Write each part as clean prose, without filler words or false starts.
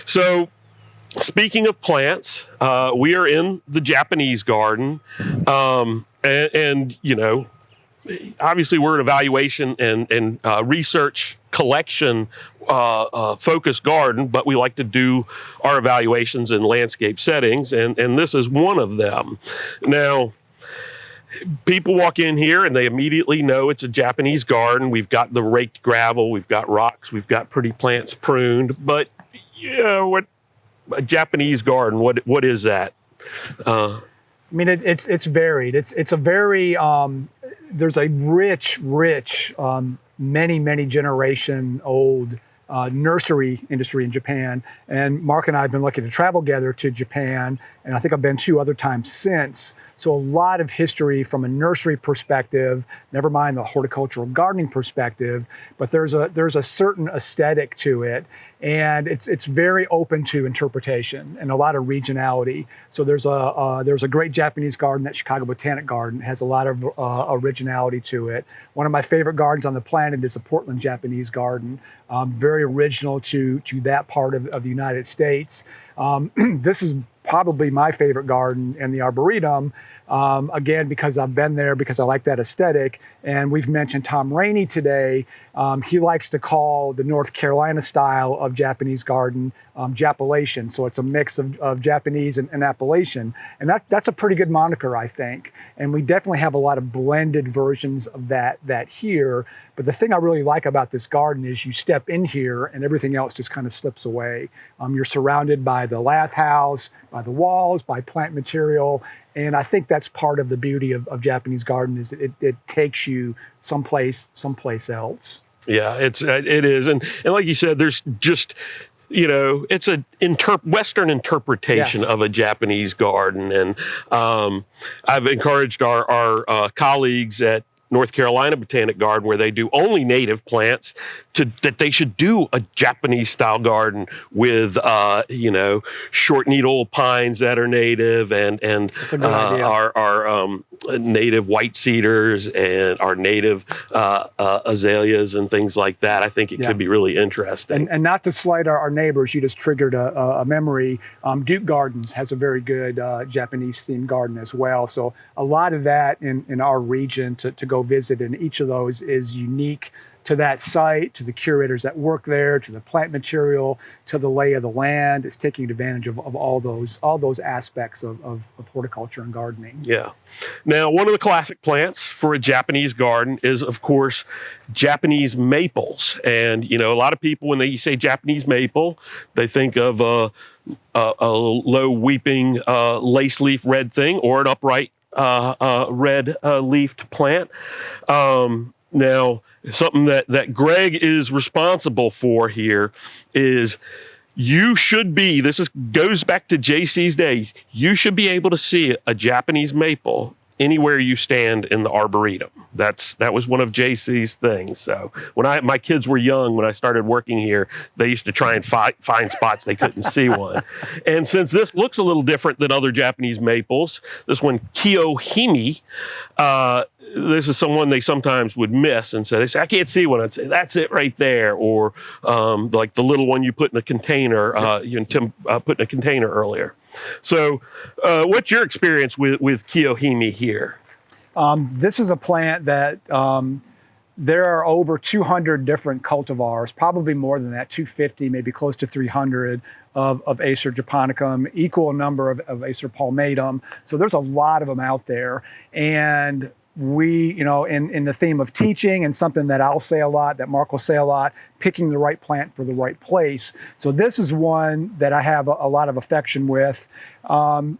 So speaking of plants, we are in the Japanese garden, and you know, obviously we're an evaluation and research collection focused garden, but we like to do our evaluations in landscape settings, and this is one of them. Now, people walk in here and they immediately know it's a Japanese garden. We've got the raked gravel, we've got rocks, we've got pretty plants pruned, but you know, what a Japanese garden, what is that? I mean, it's varied. It's a very, there's a rich, many generation old nursery industry in Japan. And Mark and I have been lucky to travel together to Japan, and I think I've been 2 other times since. So a lot of history from a nursery perspective, never mind the horticultural gardening perspective, but there's a certain aesthetic to it, and it's very open to interpretation and a lot of regionality. So there's a great Japanese garden, that Chicago Botanic Garden, has a lot of originality to it. One of my favorite gardens on the planet is the Portland Japanese Garden, very original to that part of the United States. This is probably my favorite garden in the Arboretum, again, because I've been there, because I like that aesthetic. And we've mentioned Tom Rainey today. He likes to call the North Carolina style of Japanese garden Japalation. So it's a mix of Japanese and Appalachian. And that's a pretty good moniker, I think. And we definitely have a lot of blended versions of that here. But the thing I really like about this garden is you step in here and everything else just kind of slips away. You're surrounded by the lath house, by the walls, by plant material. And I think that's part of the beauty of Japanese garden, is it takes you someplace else. Yeah, it is. And like you said, there's just, you know, it's a Western interpretation of a Japanese garden. And I've encouraged our colleagues at North Carolina Botanic Garden, where they do only native plants, that they should do a Japanese style garden with, you know, short needle pines that are native, and our native white cedars and our native azaleas and things like that. I think it could be really interesting. And not to slight our neighbors, you just triggered a memory. Duke Gardens has a very good Japanese themed garden as well. So a lot of that in our region to go visit, and each of those is unique to that site, to the curators that work there, to the plant material, to the lay of the land. It's taking advantage of all those aspects of horticulture and gardening. Yeah. Now, one of the classic plants for a Japanese garden is, of course, Japanese maples. And, you know, a lot of people, when they say Japanese maple, they think of a low weeping lace leaf red thing, or an upright red leafed plant. Now, something that Greg is responsible for here is, you should be, goes back to JC's day, you should be able to see a Japanese maple anywhere you stand in the Arboretum. That was one of JC's things. So when my kids were young, when I started working here, they used to try and find spots they couldn't see one. And since this looks a little different than other Japanese maples, this one, Kiyohime, this is someone they sometimes would miss and say, I can't see one. I'd say, that's it right there. Or like the little one you put in a container, Tim put in a container earlier. So what's your experience with Kiyohime here? This is a plant that there are over 200 different cultivars, probably more than that, 250, maybe close to 300 of Acer japonicum, equal number of Acer palmatum. So there's a lot of them out there. And we, you know, in the theme of teaching, and something that I'll say a lot, that Mark will say a lot, picking the right plant for the right place. So this is one that I have a lot of affection with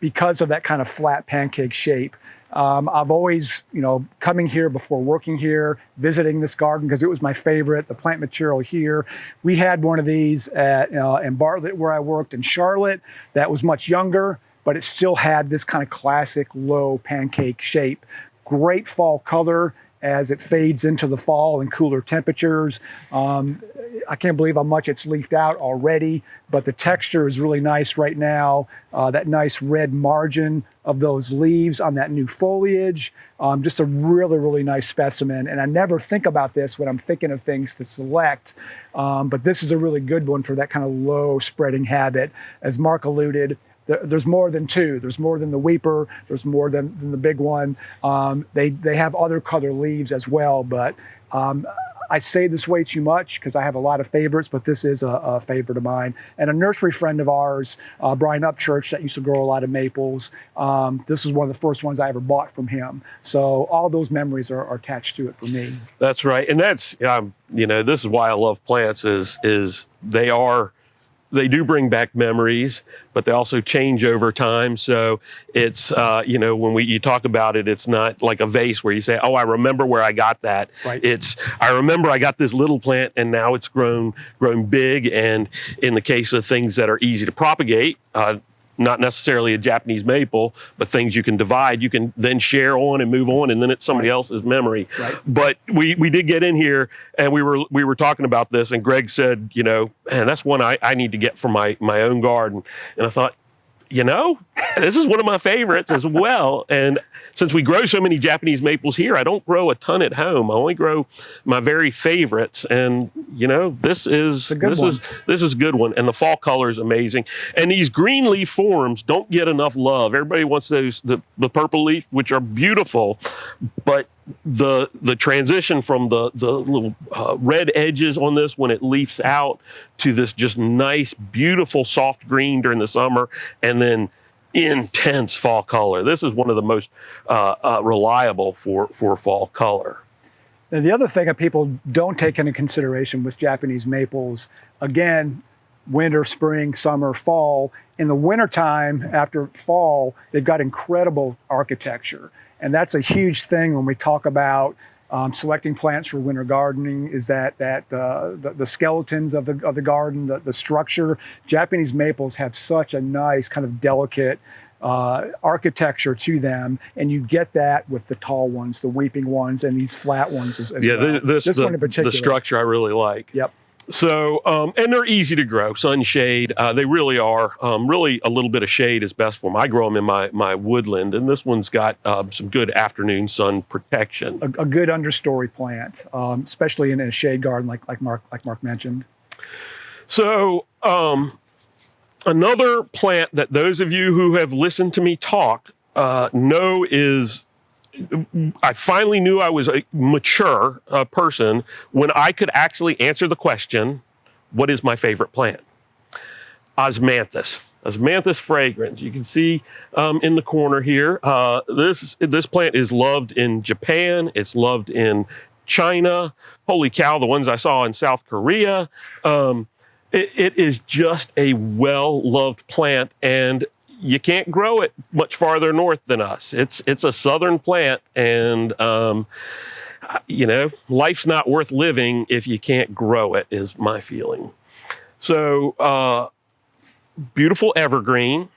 because of that kind of flat pancake shape. I've always, you know, coming here before working here, visiting this garden because it was my favorite, the plant material here. We had one of these in Bartlett where I worked, in Charlotte, that was much younger, but it still had this kind of classic low pancake shape. Great fall color, as it fades into the fall and cooler temperatures. I can't believe how much it's leafed out already, but the texture is really nice right now. That nice red margin of those leaves on that new foliage. Just a really, really nice specimen. And I never think about this when I'm thinking of things to select, but this is a really good one for that kind of low spreading habit. As Mark alluded, there's more than two. There's more than the weeper. There's more than the big one. They have other color leaves as well, but I say this way too much because I have a lot of favorites, but this is a favorite of mine. And a nursery friend of ours, Brian Upchurch, that used to grow a lot of maples. This is one of the first ones I ever bought from him. So all those memories are attached to it for me. That's right. And that's, this is why I love plants is they do bring back memories, but they also change over time. So it's, when you talk about it, it's not like a vase where you say, oh, I remember where I got that. Right. It's, I remember I got this little plant and now it's grown big. And in the case of things that are easy to propagate, not necessarily a Japanese maple, but things you can divide, you can then share on and move on, and then it's somebody else's memory. Right. But we did get in here and we were talking about this, and Greg said, man, that's one I need to get for my own garden. And I thought, this is one of my favorites as well. And since we grow so many Japanese maples here, I don't grow a ton at home. I only grow my very favorites. And this is a good one. And the fall color is amazing. And these green leaf forms don't get enough love. Everybody wants the purple leaf, which are beautiful, but the transition from the little red edges on this when it leafs out to this just nice, beautiful, soft green during the summer, and then intense fall color. This is one of the most reliable for fall color. Now, the other thing that people don't take into consideration with Japanese maples, again, winter, spring, summer, fall. In the wintertime, after fall, they've got incredible architecture. And that's a huge thing when we talk about selecting plants for winter gardening, is that the skeletons of the garden, the structure. Japanese maples have such a nice kind of delicate architecture to them, and you get that with the tall ones, the weeping ones, and these flat ones as well. This one in particular. The structure I really like. Yep. So, and they're easy to grow, sunshade. They really are. Really, a little bit of shade is best for them. I grow them in my woodland, and this one's got some good afternoon sun protection. A good understory plant, especially in a shade garden like Mark mentioned. So, another plant that those of you who have listened to me talk know is, I finally knew I was a mature person when I could actually answer the question, what is my favorite plant? Osmanthus. Osmanthus fragrans. You can see in the corner here, this plant is loved in Japan. It's loved in China. Holy cow, the ones I saw in South Korea. It is just a well-loved plant, and you can't grow it much farther north than us. It's a southern plant, and life's not worth living if you can't grow it, is my feeling. So beautiful evergreen.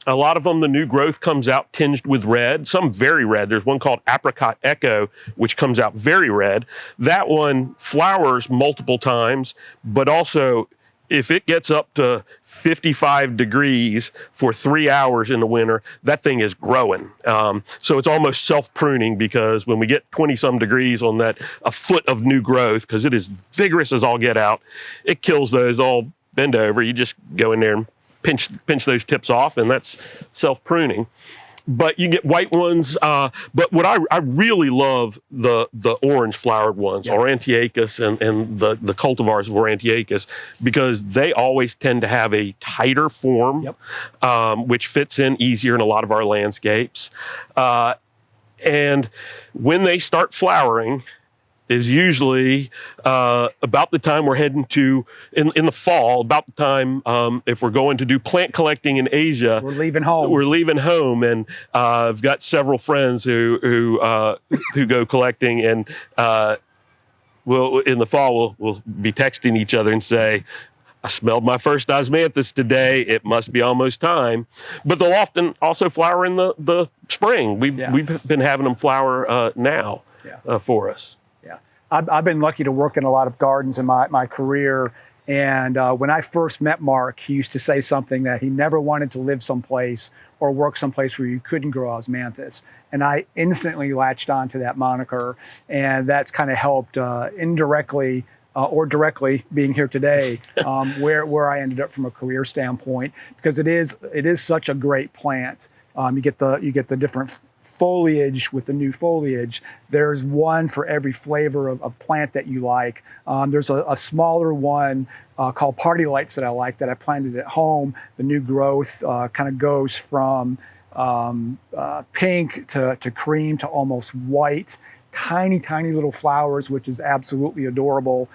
A lot of them, the new growth comes out tinged with red, some very red. There's one called Apricot Echo, which comes out very red. That one flowers multiple times, but also if it gets up to 55 degrees for 3 hours in the winter, that thing is growing. So it's almost self-pruning, because when we get 20-some degrees on that, a foot of new growth, because it is vigorous as all get out, it kills those. All bend over. You just go in there and pinch those tips off, and that's self-pruning. But you get white ones. But what I really love, the orange flowered ones, yeah. Aurantiacus and the cultivars of Aurantiacus, because they always tend to have a tighter form, yep. Which fits in easier in a lot of our landscapes. And when they start flowering is usually about the time we're heading to, in the fall, about the time, if we're going to do plant collecting in Asia. We're leaving home. And I've got several friends who go collecting, and in the fall, we'll be texting each other and say, I smelled my first Osmanthus today. It must be almost time. But they'll often also flower in the spring. We've been having them flower now. for us. Yeah, I've been lucky to work in a lot of gardens in my career. And when I first met Mark, he used to say something that he never wanted to live someplace or work someplace where you couldn't grow Osmanthus. And I instantly latched on to that moniker. And that's kind of helped indirectly or directly being here today, where I ended up from a career standpoint, because it is such a great plant. You get the different foliage with the new foliage. There's one for every flavor of plant that you like. There's a smaller one called Party Lights that I like, that I planted at home. The new growth kind of goes from pink to cream to almost white. Tiny, tiny little flowers, which is absolutely adorable.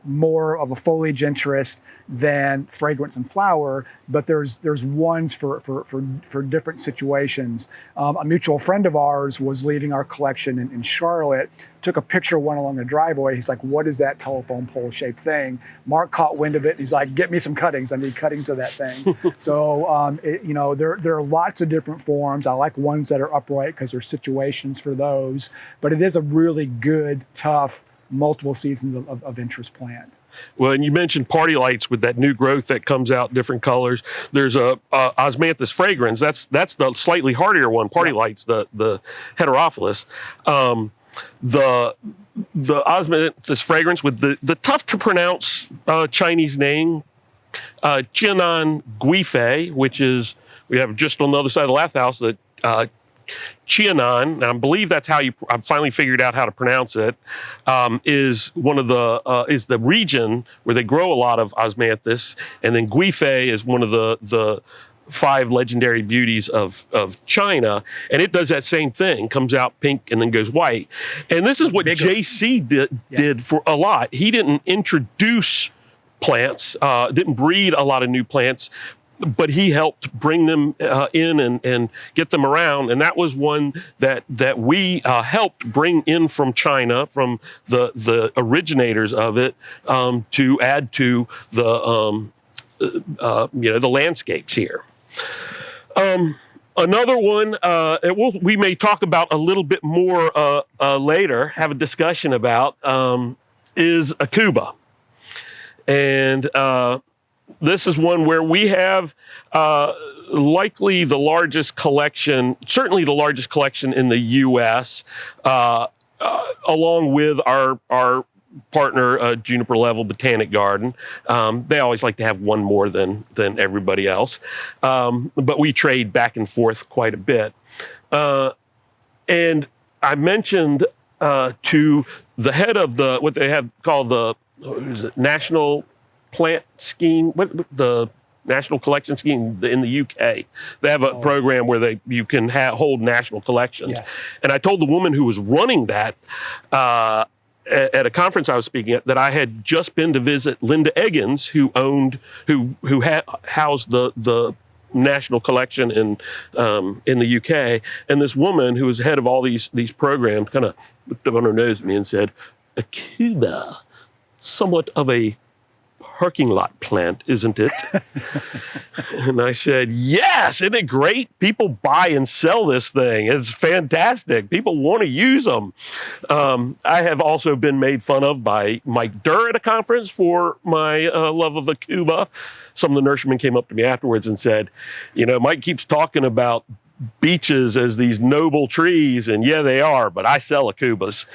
More of a foliage interest than fragrance and flower, but there's ones for different situations. A mutual friend of ours was leaving our collection in Charlotte, took a picture of one along the driveway. He's like, "What is that telephone pole shaped thing?" Mark caught wind of it. He's like, "Get me some cuttings. I need cuttings of that thing." So, there are lots of different forms. I like ones that are upright because there's situations for those, but it is a really good, tough, multiple seasons of interest plant. Well, and you mentioned Party Lights with that new growth that comes out different colors. There's a Osmanthus fragrans. That's the slightly hardier one. Party Lights, the heterophilus. The Osmanthus fragrance with the tough to pronounce Chinese name, Qianan Guifei, which is, we have just on the other side of the Lath House, the Qianan, and I believe that's how I finally figured out how to pronounce it, is one of is the region where they grow a lot of Osmanthus, and then Guifei is one of the 5 legendary beauties of China, and it does that same thing, comes out pink and then goes white. And this is what JC did for a lot. He didn't introduce plants, didn't breed a lot of new plants, but he helped bring them in and get them around. And that was one that we helped bring in from China, from the originators of it, to add to the the landscapes here. Another one we may talk about a little bit more later, have a discussion about, is Aucuba. And this is one where we have likely the largest collection, certainly the largest collection in the U.S., along with our partner, Juniper Level Botanic Garden. They always like to have one more than everybody else, but we trade back and forth quite a bit. And I mentioned to the head of what they have called the National Plant Scheme, the National Collection Scheme in the UK. They have a program where you can hold national collections. Yes. And I told the woman who was running that at a conference I was speaking at, that I had just been to visit Linda Eggins, who housed the national collection in the UK. And this woman who was head of all these programs kind of looked up on her nose at me and said, "Aucuba, somewhat of a parking lot plant, isn't it?" And I said, "Yes, isn't it great? People buy and sell this thing. It's fantastic. People want to use them." I have also been made fun of by Mike Durr at a conference for my love of Aucuba. Some of the nurserymen came up to me afterwards and said, "Mike keeps talking about beeches as these noble trees, and yeah, they are, but I sell Aucubas."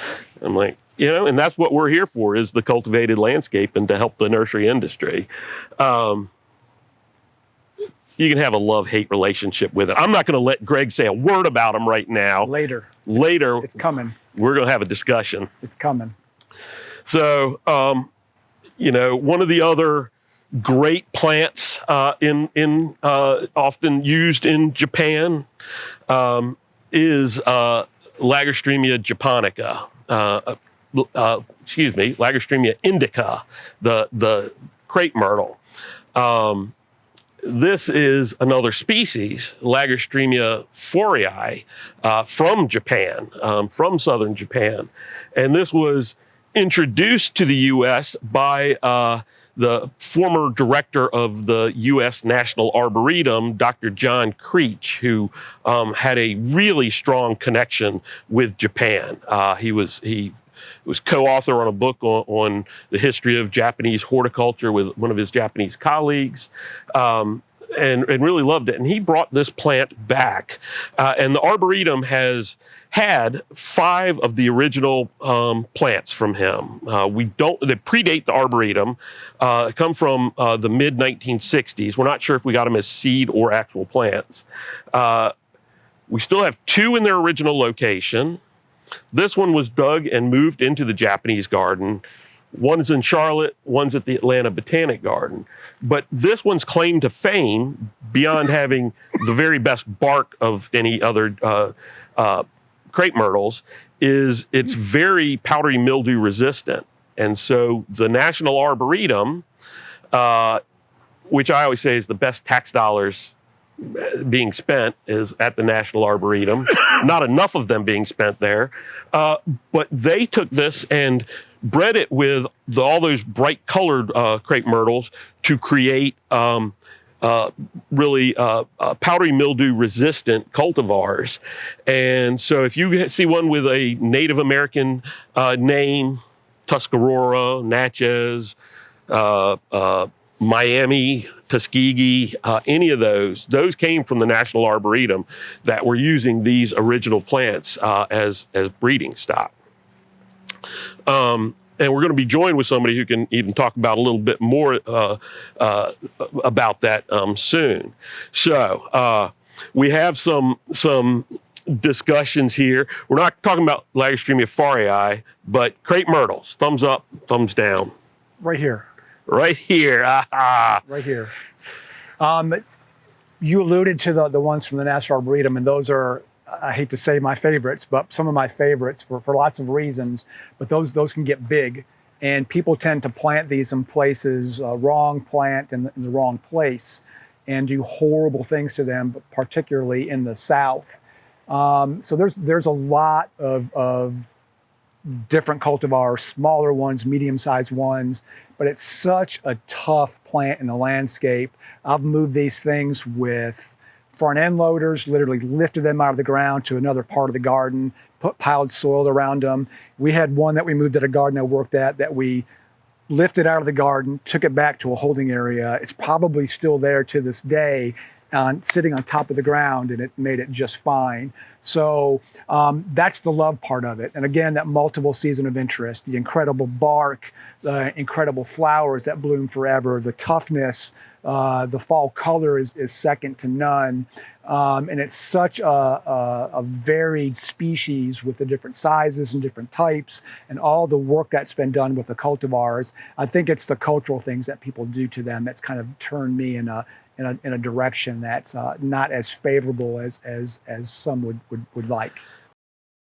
I'm like, and that's what we're here for, is the cultivated landscape and to help the nursery industry. You can have a love-hate relationship with it. I'm not going to let Greg say a word about them right now. Later. It's coming. We're going to have a discussion. It's coming. So, one of the other great plants often used in Japan is Lagerstremia japonica. Lagerstremia indica, the crepe myrtle. This is another species, Lagerstremia forii, from Japan, from southern Japan. And this was introduced to the U.S. by the former director of the U.S. National Arboretum, Dr. John Creech, who had a really strong connection with Japan. He was co-author on a book on the history of Japanese horticulture with one of his Japanese colleagues. And really loved it. And he brought this plant back. And the Arboretum has had 5 of the original plants from him. They predate the Arboretum, come from the mid 1960s. We're not sure if we got them as seed or actual plants. We still have 2 in their original location. This one was dug and moved into the Japanese garden. One's in Charlotte, one's at the Atlanta Botanic Garden. But this one's claim to fame, beyond having the very best bark of any other crepe myrtles, is it's very powdery mildew resistant. And so the National Arboretum, which I always say is the best tax dollars being spent, is at the National Arboretum. Not enough of them being spent there. But they took this and bred it with all those bright colored crepe myrtles to create really powdery mildew resistant cultivars. And so if you see one with a Native American name, Tuscarora, Natchez, Miami, Tuskegee, any of those came from the National Arboretum that were using these original plants as breeding stock. And we're going to be joined with somebody who can even talk about a little bit more about that soon. So we have some discussions here. We're not talking about Lagerstroemia faurii, but crepe myrtles. Thumbs up, thumbs down. Right here. Right here. Ah. Right here. You alluded to the ones from the National Arboretum, and those are, I hate to say my favorites, but some of my favorites for lots of reasons. But those can get big, and people tend to plant these in places, wrong plant in the wrong place, and do horrible things to them, but particularly in the South. So there's a lot of different cultivars, smaller ones, medium-sized ones, but it's such a tough plant in the landscape. I've moved these things with front end loaders, literally lifted them out of the ground to another part of the garden, put piled soil around them. We had one that we moved at a garden I worked at that we lifted out of the garden, took it back to a holding area. It's probably still there to this day, sitting on top of the ground, and it made it just fine. So that's the love part of it. And again, that multiple season of interest, the incredible bark, the incredible flowers that bloom forever, the toughness, the fall color is second to none. And it's such a varied species with the different sizes and different types and all the work that's been done with the cultivars. I think it's the cultural things that people do to them that's kind of turned me in a direction that's not as favorable as some would like.